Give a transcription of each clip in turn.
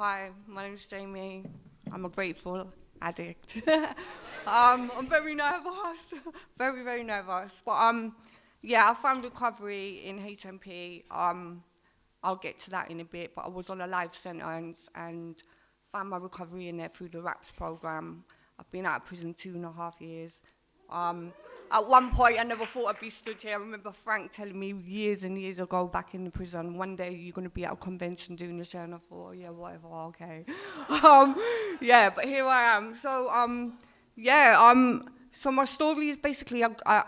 Hi, my name's Jamie. I'm a grateful addict. I'm very nervous, very, very nervous. But yeah, I found recovery in HMP. I'll get to that in a bit. But I was on a life sentence and found my recovery in there through the RAPS program. I've been out of prison 2.5 years. Um, at one point, I never thought I'd be stood here. I remember Frank telling me years and years ago back in the prison, one day you're going to be at a convention doing your show, and I thought, oh, yeah, whatever, okay. Yeah, but here I am. So my story is basically, I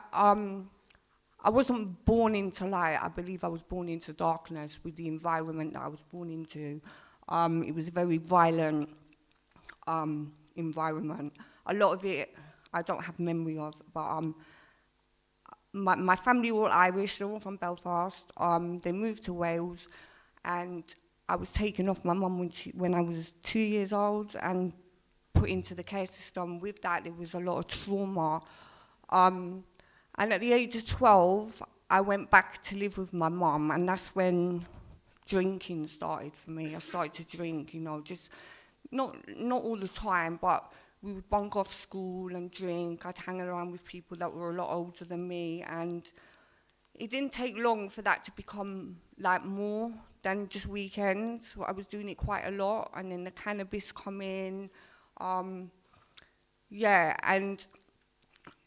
wasn't born into light. I believe I was born into darkness with the environment that I was born into. It was a very violent environment. A lot of it I don't have memory of, but my family were all Irish, they're all from Belfast. They moved to Wales, and I was taken off my mum when I was 2 years old and put into the care system. With that, there was a lot of trauma. And at the age of 12, I went back to live with my mum, and that's when drinking started for me. I started to drink, just not all the time, but we would bunk off school and drink. I'd hang around with people that were a lot older than me, and it didn't take long for that to become like more than just weekends. So I was doing it quite a lot, and then the cannabis come in. And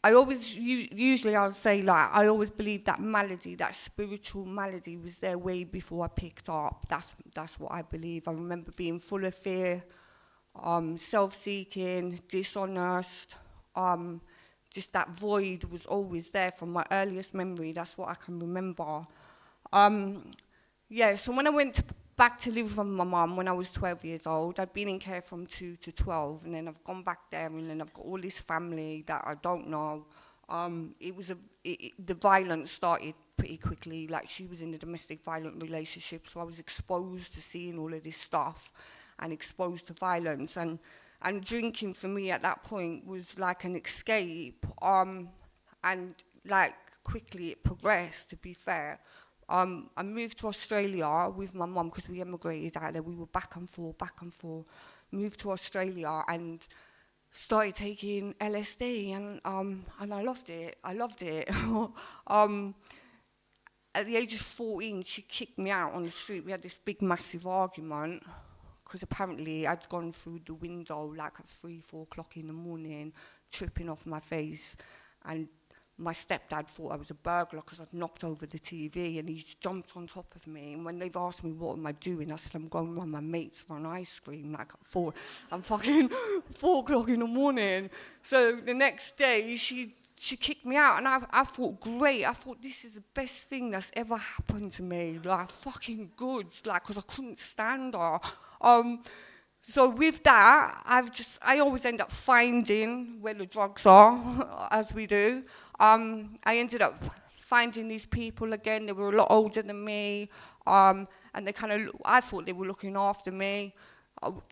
I always, usually I'll say, like, I always believed that malady, that spiritual malady was there way before I picked up. That's what I believe. I remember being full of fear, self-seeking, dishonest, just that void was always there from my earliest memory. That's what I can remember. So when I went back to live with my mum when I was 12 years old, I'd been in care from 2 to 12, and then I've gone back there, and then I've got all this family that I don't know. The violence started pretty quickly. Like, she was in a domestic violent relationship, so I was exposed to seeing all of this stuff and exposed to violence, and drinking for me at that point was like an escape, and like quickly it progressed, to be fair. I moved to Australia with my mum because we emigrated out there. We were back and forth, moved to Australia and started taking LSD, and I loved it. At the age of 14, she kicked me out on the street. We had this big, massive argument, because apparently I'd gone through the window like at 3-4 o'clock in the morning, tripping off my face, and my stepdad thought I was a burglar because I'd knocked over the TV, and he jumped on top of me. And when they've asked me what am I doing, I said I'm going with my mates for an ice cream, like at 4 o'clock in the morning. So the next day she kicked me out, and I thought, great. I thought, this is the best thing that's ever happened to me. Like, fucking good, like, because I couldn't stand her. So with that, I always end up finding where the drugs are, as we do. I ended up finding these people again. They were a lot older than me, and I thought they were looking after me.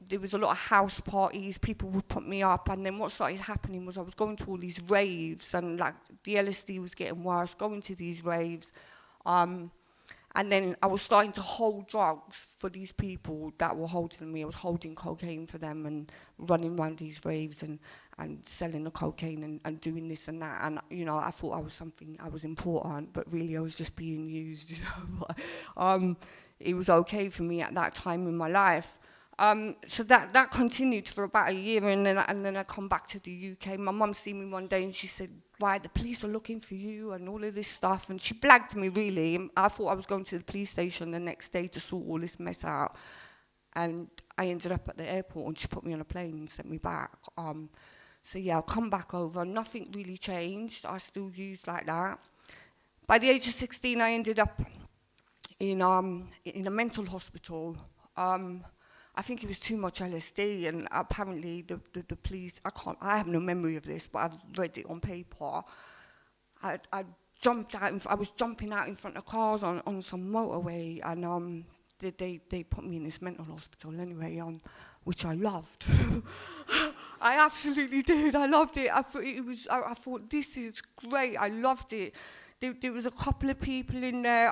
There was a lot of house parties, people would put me up, and then what started happening was I was going to all these raves, and like the LSD was getting worse, going to these raves, and then I was starting to hold drugs for these people that were holding me. I was holding cocaine for them and running around these raves and selling the cocaine and doing this and that. And, I thought I was important, but really I was just being used, It was okay for me at that time in my life. So that continued for about a year, and then I come back to the UK. My mum seen me one day and she said, "Why, the police are looking for you," and all of this stuff. And she blagged me, really. I thought I was going to the police station the next day to sort all this mess out. And I ended up at the airport, and she put me on a plane and sent me back. I come back over. Nothing really changed. I still used like that. By the age of 16, I ended up in a mental hospital. I think it was too much LSD, and apparently the police, I have no memory of this, but I've read it on paper. I was jumping out in front of cars on some motorway, and they put me in this mental hospital anyway, which I loved. I absolutely did. I loved it. I thought this is great. I loved it. There was a couple of people in there.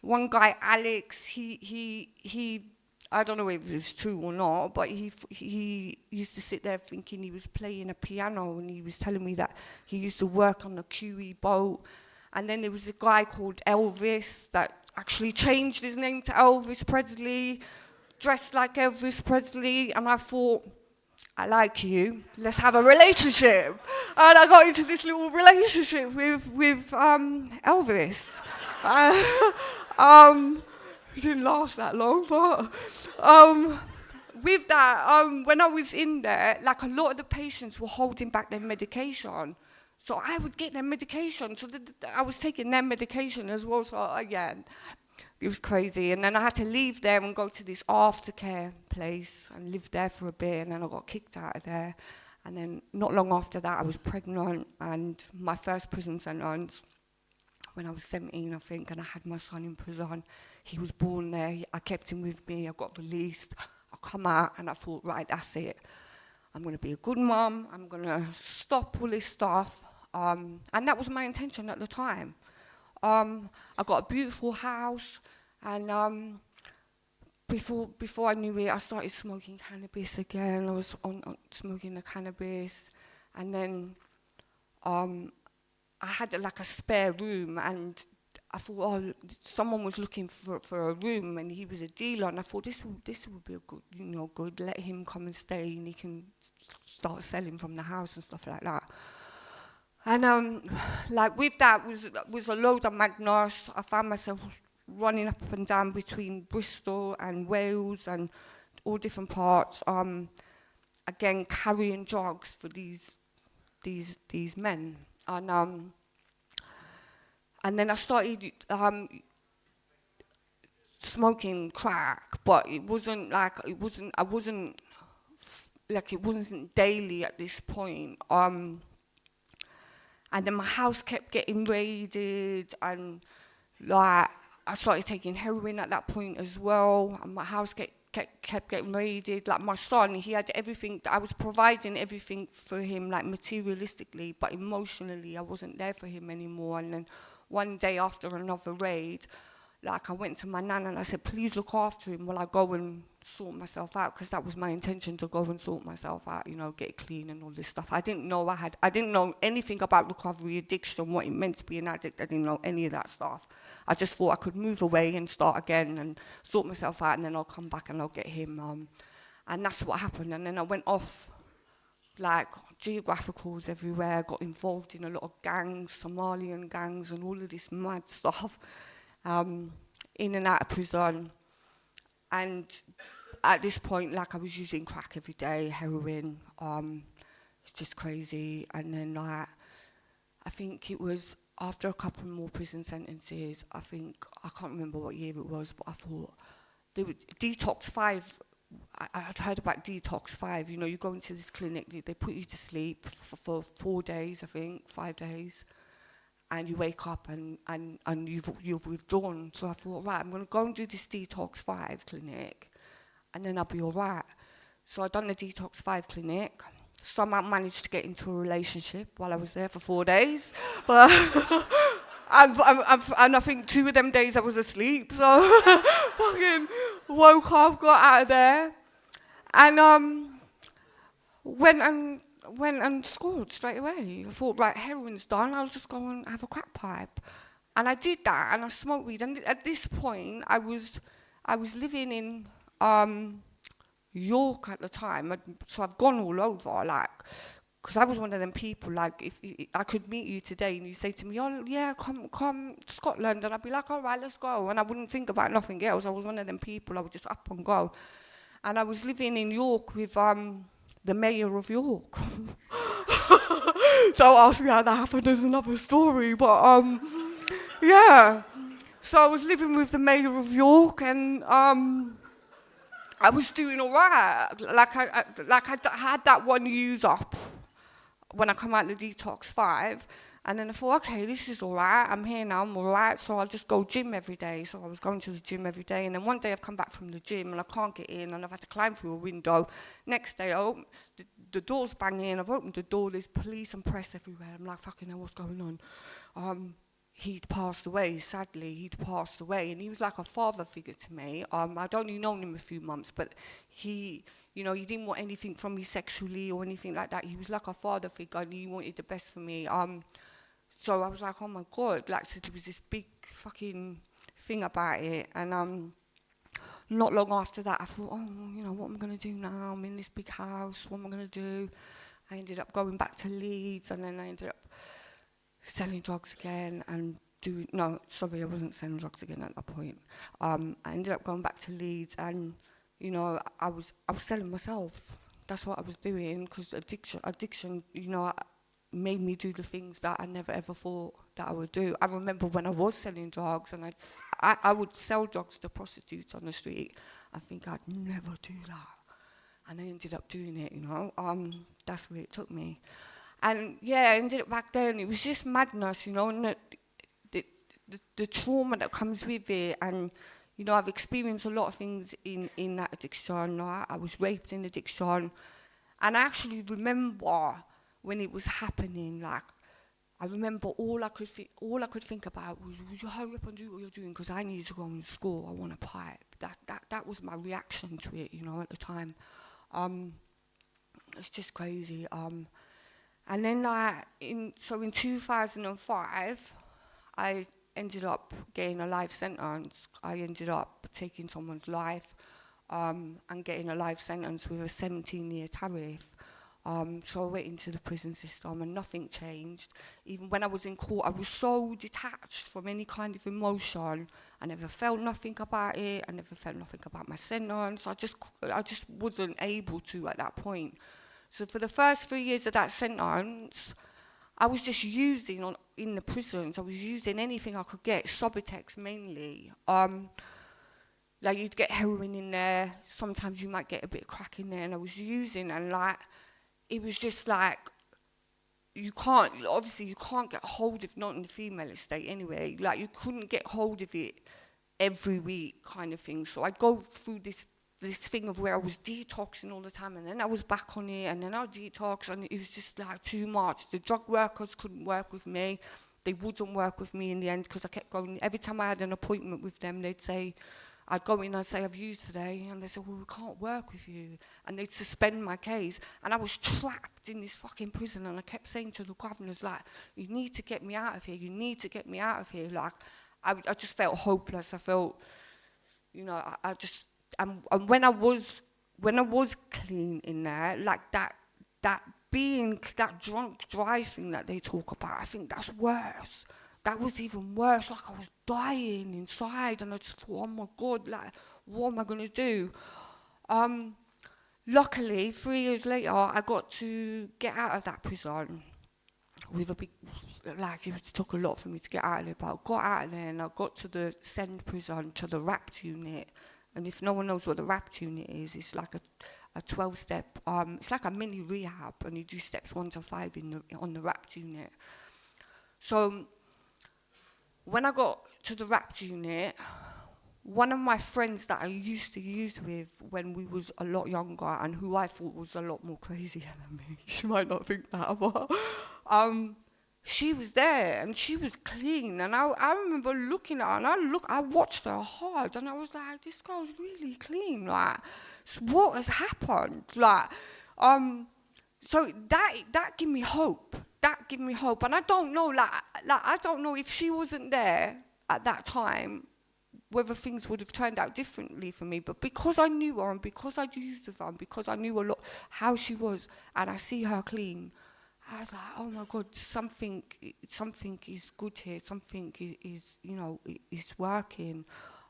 One guy, Alex, he I don't know if it's true or not, but he used to sit there thinking he was playing a piano, and he was telling me that he used to work on the QE boat. And then there was a guy called Elvis that actually changed his name to Elvis Presley, dressed like Elvis Presley, and I thought, I like you, let's have a relationship. And I got into this little relationship with Elvis. It didn't last that long, but with that, when I was in there, like, a lot of the patients were holding back their medication. So I would get their medication, so I was taking their medication as well. So again, it was crazy. And then I had to leave there and go to this aftercare place and live there for a bit, and then I got kicked out of there. And then not long after that, I was pregnant, and my first prison sentence, when I was 17, I think, and I had my son in prison. He was born there. I kept him with me. I got released. I come out, and I thought, right, that's it. I'm going to be a good mum. I'm going to stop all this stuff. And that was my intention at the time. I got a beautiful house, and before I knew it, I started smoking cannabis again. I was on smoking the cannabis, and then I had like a spare room, and I thought, oh, someone was looking for a room, and he was a dealer, and I thought this would be a good, good. Let him come and stay, and he can start selling from the house and stuff like that. And like with that was a load of madness. I found myself running up and down between Bristol and Wales and all different parts. Again, carrying drugs for these men. And then I started smoking crack, but it wasn't daily at this point. And then my house kept getting raided, and like I started taking heroin at that point as well. And my house kept getting raided. Like my son, he had everything. I was providing everything for him, like materialistically, but emotionally, I wasn't there for him anymore. And then one day after another raid, like I went to my nan and I said, please look after him while I go and sort myself out, because that was my intention, to go and sort myself out, get clean and all this stuff. I didn't know anything about recovery, addiction, what it meant to be an addict. I didn't know any of that stuff. I just thought I could move away and start again and sort myself out, and then I'll come back and I'll get him. And that's what happened. And then I went off, like, geographicals everywhere, got involved in a lot of gangs, Somalian gangs and all of this mad stuff. In and out of prison, and at this point, like, I was using crack every day, heroin. It's just crazy. And then I think it was after a couple more prison sentences. I can't remember what year it was, but I thought Detox 5. I'd heard about Detox 5. You go into this clinic, they put you to sleep for 4 days, I think, 5 days. And you wake up and you've withdrawn. So I thought, right, I'm going to go and do this Detox 5 clinic, and then I'll be all right. So I done the Detox 5 clinic. Somehow managed to get into a relationship while I was there for 4 days. But and I think 2 of them days I was asleep. So fucking woke up, got out of there, and went and scored straight away. I thought, right, heroin's done, I'll just go and have a crack pipe. And I did that, and I smoked weed. And at this point, I was living in York at the time, so I've gone all over, like, because I was one of them people, like, if I could meet you today and you say to me, oh yeah, come to Scotland, and I'd be like, all right, let's go. And I wouldn't think about nothing else. I was one of them people, I would just up and go. And I was living in York with the mayor of York. Don't ask me how that happened, there's another story, but yeah. So I was living with the mayor of York, and I was doing all right. Like I had that one use up when I come out of the Detox 5, and then I thought, okay, this is all right, I'm here now, I'm all right, so I'll just go gym every day. So I was going to the gym every day, and then one day I've come back from the gym and I can't get in, and I've had to climb through a window. Next day, the door's banging, I've opened the door, there's police and press everywhere. I'm like, fucking hell, what's going on? he'd passed away. Sadly, he'd passed away, and he was like a father figure to me. I'd only known him a few months, but he, he didn't want anything from me sexually or anything like that. He was like a father figure, and he wanted the best for me. So I was like, oh my God, like, so there was this big fucking thing about it, and not long after that, I thought, oh, what am I going to do now? I'm in this big house. What am I going to do? I ended up going back to Leeds, and then I ended up selling drugs again and I wasn't selling drugs again at that point. I ended up going back to Leeds, and, I was selling myself. That's what I was doing, because addiction, made me do the things that I never ever thought that I would do. I remember when I was selling drugs, and I would sell drugs to prostitutes on the street. I think I'd never do that, and I ended up doing it. That's where it took me, and I ended up back there, and it was just madness, and the trauma that comes with it, and I've experienced a lot of things in that addiction. I was raped in addiction, and I actually remember when it was happening, like, I remember all I could think about was, would you hurry up and do what you're doing, because I need to go in school, I want a pipe. That was my reaction to it, at the time. It's just crazy. And then in 2005, I ended up getting a life sentence. I ended up taking someone's life, and getting a life sentence with a 17-year tariff. So I went into the prison system, and nothing changed. Even when I was in court, I was so detached from any kind of emotion. I never felt nothing about it. I never felt nothing about my sentence. I just wasn't able to at that point. So for the first 3 years of that sentence, I was just using in the prisons. I was using anything I could get, Subutex mainly. Like, you'd get heroin in there. Sometimes you might get a bit of crack in there, and I was using, and like, it was just like, you can't get hold of, not in the female estate anyway, like, you couldn't get hold of it every week kind of thing. So I'd go through this thing of where I was detoxing all the time, and then I was back on it, and then I would detox, and it was just like too much. The drug workers couldn't work with me. They wouldn't work with me in the end, because I kept going. Every time I had an appointment with them, they'd say, I'd go in and I'd say, I've used today, and they said, well, we can't work with you, and they'd suspend my case, and I was trapped in this fucking prison, and I kept saying to the governors, like, you need to get me out of here, you need to get me out of here. Like, I just felt hopeless. I felt, I just, and when I was clean in there, like, that drunk driving that they talk about, I think that's worse. That was even worse. Like, I was dying inside, and I just thought, oh my God, like, what am I going to do? Luckily, 3 years later, I got to get out of that prison with a big, like, it took a lot for me to get out of there, but I got out of there, and I got to the Send prison, to the RAPT unit. And if no one knows what the RAPT unit is, it's like a 12-step, it's like a mini rehab, and you do steps 1 to 5 on the RAPT unit. So when I got to the RAPT unit, one of my friends that I used to use with when we was a lot younger, and who I thought was a lot more crazier than me, she might not think that, but she was there, and she was clean, and I remember looking at her, and I watched her hard, and I was like, this girl's really clean, like, so what has happened? Like, so that gave me hope. That gave me hope, and I don't know, like I don't know if she wasn't there at that time, whether things would have turned out differently for me. But because I knew her, and because I'd used with her, and because I knew a lot how she was, and I see her clean, I was like, oh my God, something is good here. Something is is working.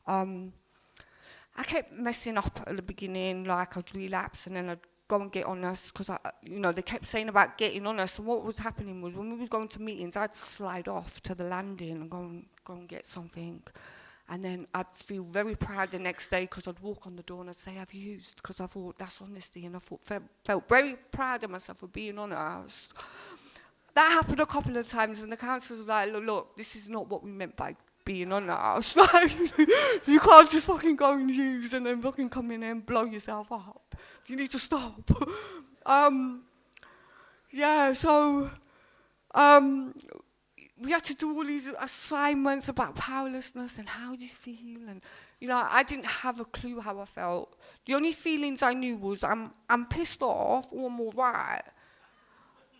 I kept messing up at the beginning, like, I'd relapse, and then I'd go and get on us, because they kept saying about getting on us. And what was happening was, when we was going to meetings, I'd slide off to the landing and go and get something, and then I'd feel very proud the next day, because I'd walk on the door and I'd say, I've used, because I thought that's honesty, and I felt very proud of myself for being honest. That happened a couple of times, and the counsellor was like, look, this is not what we meant by being honest. Like, you can't just fucking go and use and then fucking come in and blow yourself up. You need to stop. So we had to do all these assignments about powerlessness and how do you feel, and I didn't have a clue how I felt. The only feelings I knew was I'm pissed off or I'm all right.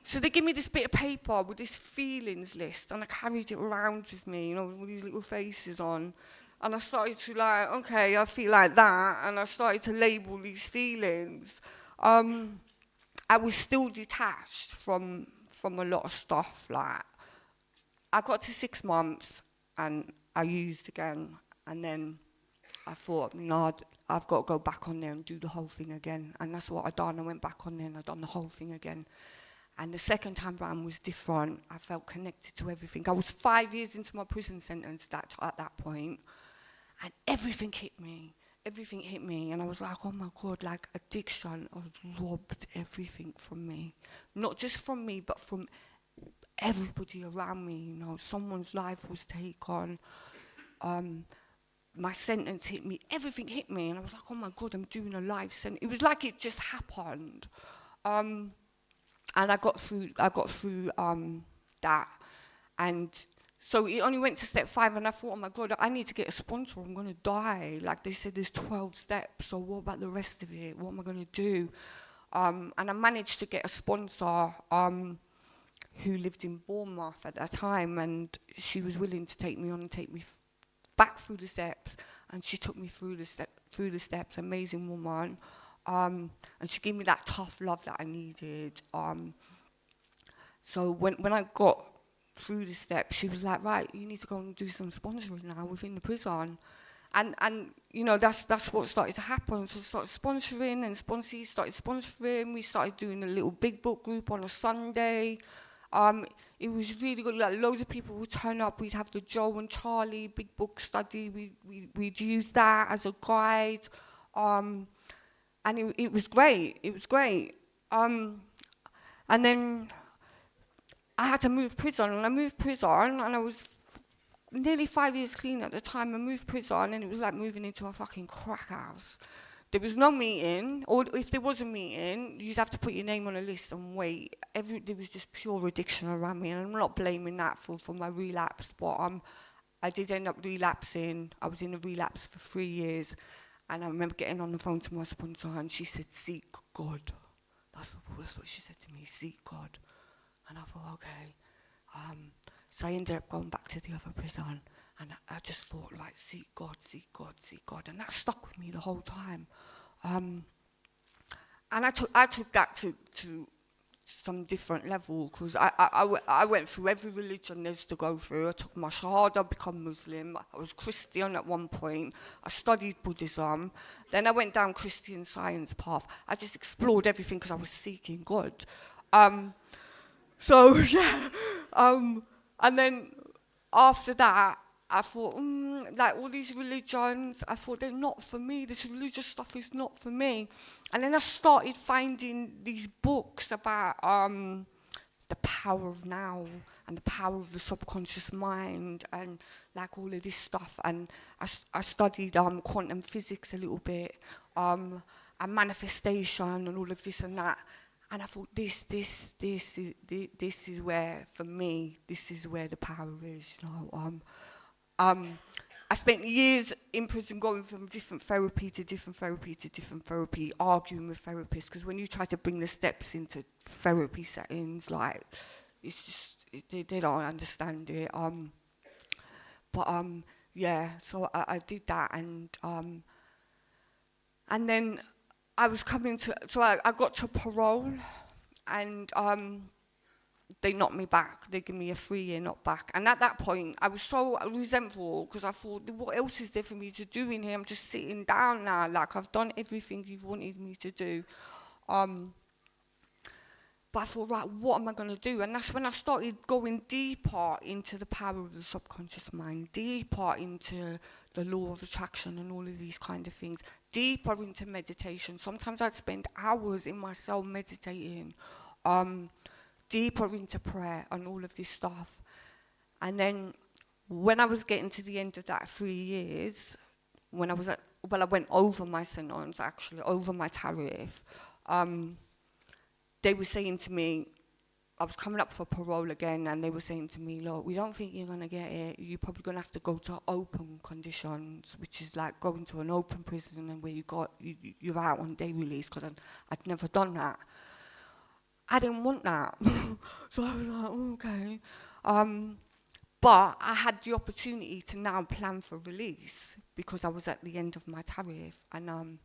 So they give me this bit of paper with this feelings list, and I carried it around with me, with all these little faces on. And I started to okay, I feel like that, and I started to label these feelings. I was still detached from a lot of stuff. Like, I got to 6 months, and I used again, and then I thought, I've got to go back on there and do the whole thing again. And that's what I done. I went back on there and I done the whole thing again. And the second time round was different. I felt connected to everything. I was 5 years into my prison sentence at that point, and everything hit me. Everything hit me, and I was like, oh my God, like addiction has robbed everything from me. Not just from me, but from everybody around me. Someone's life was taken. My sentence hit me. Everything hit me, and I was like, oh my God, I'm doing a life sentence. It was like it just happened. And I got through that. And so it only went to step 5, and I thought, oh my God, I need to get a sponsor. I'm going to die. Like they said, there's 12 steps. So what about the rest of it? What am I going to do? And I managed to get a sponsor who lived in Bournemouth at that time, and she was willing to take me on and take me back through the steps. And she took me through the steps. Amazing woman. And she gave me that tough love that I needed. So when I got through the steps, she was like, right, you need to go and do some sponsoring now within the prison. And that's what started to happen. So I started sponsoring, and sponsees started sponsoring. We started doing a little big book group on a Sunday. It was really good. Like, loads of people would turn up. We'd have the Joe and Charlie big book study. We'd use that as a guide. And it was great. It was great. And then I had to move prison, and I moved prison, and I was nearly 5 years clean at the time. I moved prison, and it was like moving into a fucking crack house. There was no meeting, or if there was a meeting, you'd have to put your name on a list and wait. There was just pure addiction around me, and I'm not blaming that for my relapse, but I did end up relapsing. I was in a relapse for 3 years. And I remember getting on the phone to my sponsor, and she said, seek God. That's what she said to me, seek God. And I thought, okay. So I ended up going back to the other prison, and I just thought, like, seek God, seek God, seek God. And that stuck with me the whole time. And I took that to some different level, because I went through every religion there's to go through. I took my Shahada, become Muslim. I was Christian at one point. I studied Buddhism. Then I went down Christian Science path. I just explored everything because I was seeking God. So yeah, and then after that, I thought, like all these religions, I thought they're not for me. This religious stuff is not for me. And then I started finding these books about the power of now and the power of the subconscious mind and like all of this stuff. And I studied quantum physics a little bit, and manifestation and all of this and that. And I thought, this is where, for me, this is where the power is, I spent years in prison going from different therapy to different therapy to different therapy, arguing with therapists, because when you try to bring the steps into therapy settings, like, it's just, they don't understand it. Yeah, so I did that, and then I was coming to, so I got to parole, and they knocked me back. They gave me a 3-year knockback. And at that point, I was so resentful, because I thought, what else is there for me to do in here? I'm just sitting down now. Like, I've done everything you've wanted me to do. But I thought, right, what am I going to do? And that's when I started going deeper into the power of the subconscious mind, deeper into the law of attraction and all of these kind of things, deeper into meditation. Sometimes I'd spend hours in my cell meditating, deeper into prayer and all of this stuff. And then when I was getting to the end of that 3 years, when I was I went over my sentence, actually, over my tariff, they were saying to me, I was coming up for parole again, and they were saying to me, look, we don't think you're going to get it. You're probably going to have to go to open conditions, which is like going to an open prison and where you're out on day release, because I'd never done that. I didn't want that. So I was like, okay. But I had the opportunity to now plan for release because I was at the end of my tariff. And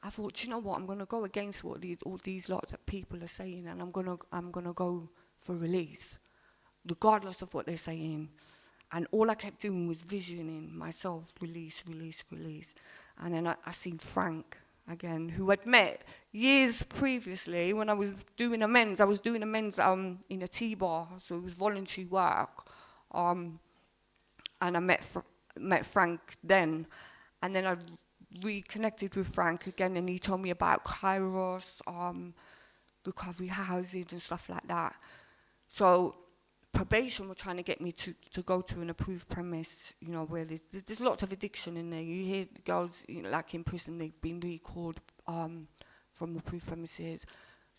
I thought, you know what, I'm going to go against what all these lots of people are saying, and I'm gonna go for release, regardless of what they're saying. And all I kept doing was visioning myself, release, release, release. And then I seen Frank again, who I'd met years previously when I was doing amends. I was doing amends in a tea bar, so it was voluntary work. And I met Frank then. And then I reconnected with Frank again, and he told me about Kairos, recovery housing and stuff like that. So probation were trying to get me to go to an approved premise, you know, where there's lots of addiction in there. You hear girls, you know, like in prison, they've been recalled from approved premises.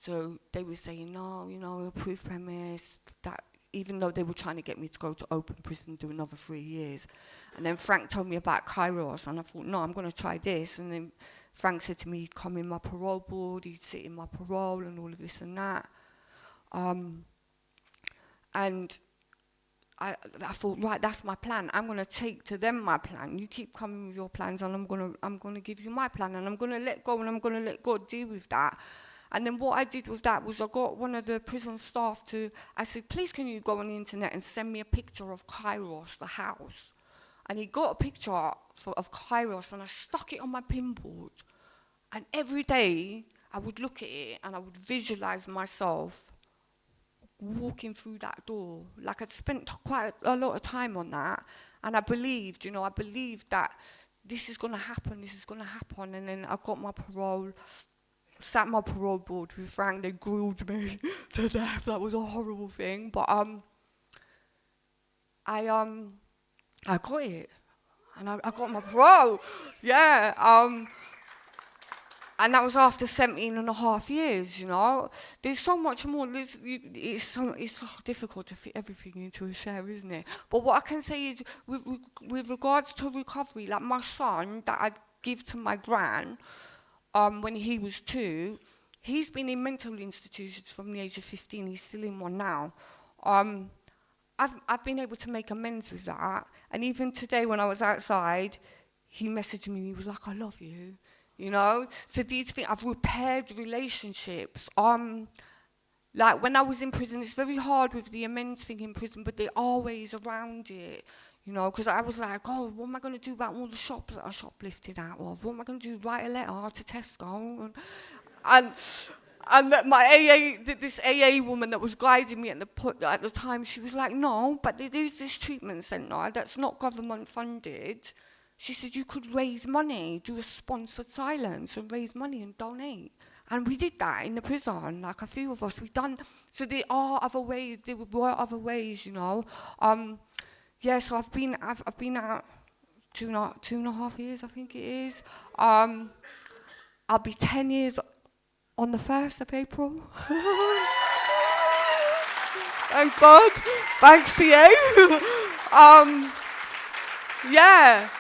So they were saying, no, you know, approved premise, that, even though they were trying to get me to go to open prison, do another 3 years. And then Frank told me about Kairos, and I thought, no, I'm going to try this. And then Frank said to me, he'd come in my parole board, he'd sit in my parole and all of this and that. And I thought, right, that's my plan. I'm going to take to them my plan. You keep coming with your plans, and I'm going to give you my plan, and I'm going to let go, and I'm going to let God deal with that. And then what I did with that was I got one of the prison staff I said, please can you go on the internet and send me a picture of Kairos, the house. And he got a picture of Kairos, and I stuck it on my pinboard. And every day I would look at it and I would visualize myself walking through that door. Like, I'd spent quite a lot of time on that, and I believed that this is going to happen. And then I got my parole, sat my parole board with Frank. They grilled me to death. That was a horrible thing, but I got it, and I got my parole. Yeah. And that was after 17 and a half years, you know. There's so much more. It's so difficult to fit everything into a share, isn't it? But what I can say is, with regards to recovery, like my son that I'd give to my gran when he was 2, he's been in mental institutions from the age of 15. He's still in one now. I've been able to make amends with that. And even today when I was outside, he messaged me, he was like, I love you. You know, so these things, I've repaired relationships. Like when I was in prison, it's very hard with the amends thing in prison, but they're always around it, you know, because I was like, oh, what am I going to do about all the shops that I shoplifted out of? What am I going to do? Write a letter to Tesco? And this AA woman that was guiding me at the time, she was like, no, but there's this treatment centre that's not government funded. She said, you could raise money, do a sponsored silence and raise money and donate. And we did that in the prison, like a few of us, we've done. So there were other ways, you know. Yeah, so I've been out two and a half years, I think it is. I'll be 10 years on the 1st of April. Thank God. Thanks, CA. Yeah.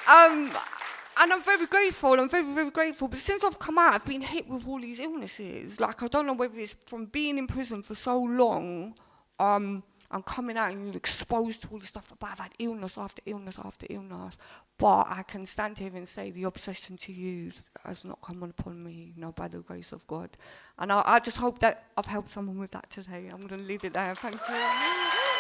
And I'm very grateful. I'm very, very grateful. But since I've come out, I've been hit with all these illnesses. Like, I don't know whether it's from being in prison for so long, and coming out and you're exposed to all the stuff. But I've had illness after illness after illness. But I can stand here and say the obsession to use has not come upon me, you know, by the grace of God. And I just hope that I've helped someone with that today. I'm going to leave it there. Thank you.